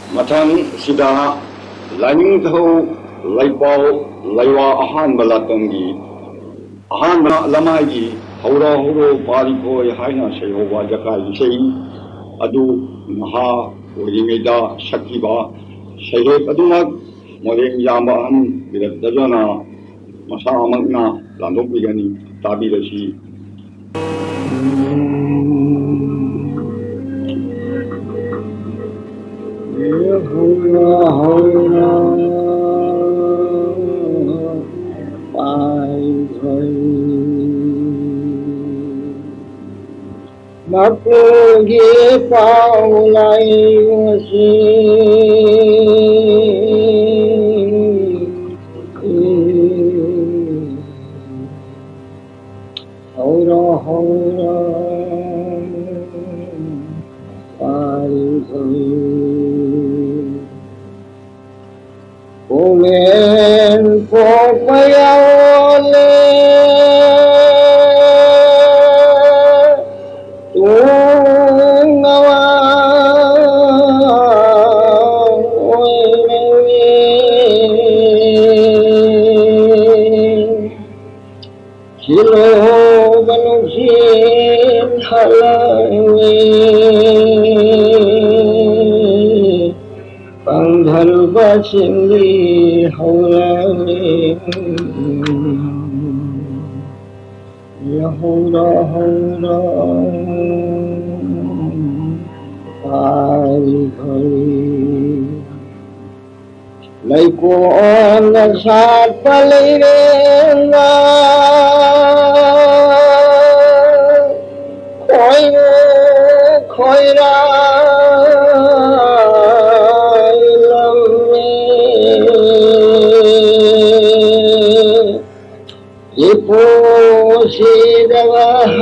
Matang sida laning tho laipao laiwa ahan balatangi ahan lamagi haura horo pari koi haina sehowa jakai sei adu maha oringeda sakiba sehe adumak moreng yamba an birat dajana masa amakna landok bigani tabi rasi Mapugi paulai wasi haura haura pari bhai Kulen popayale tungawa kilo manusin halai Pangdhal basindi haurale Yahoda haura pari bhai Laiko on sat palirenga khoira Ipo sidavahare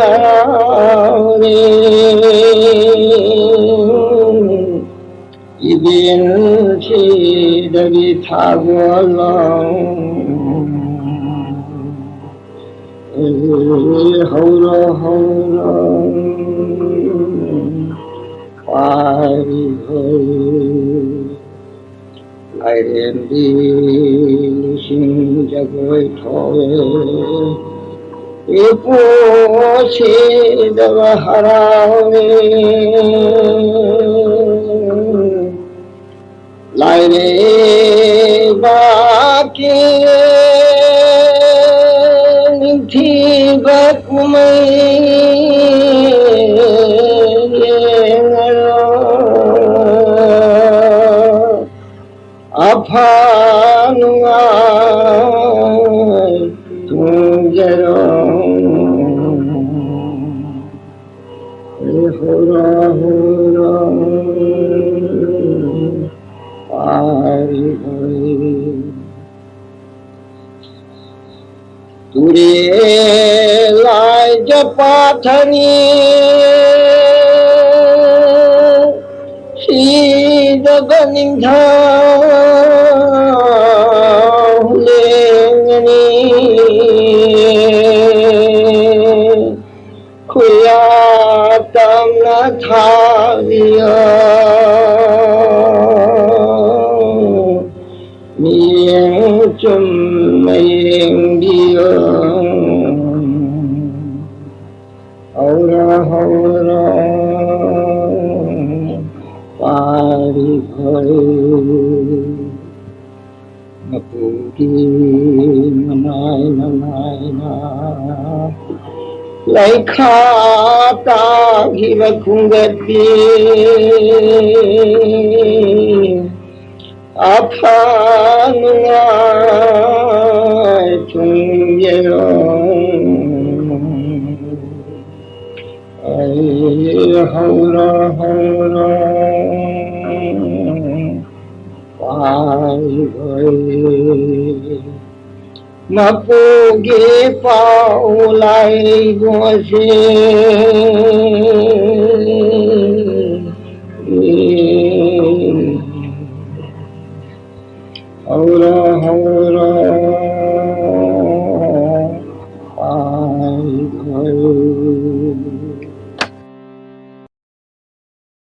Ibin sidavithagolam Haura haura pari bhai Lai đen đi sinh jagoi thoe Ipo sidavahare Lai re baki thi Aphanungai tungerom Hora hora pari bhai Ture lai japathani Sida baningtha lengani Kuya tamna thaviya Miyeng chum mayeng diya Haura haura pari bhai Mapugi manai manai na Laikha ta hiva khungati Aphanungai tungerom haura haura pari bhai Mapugi paulai wasi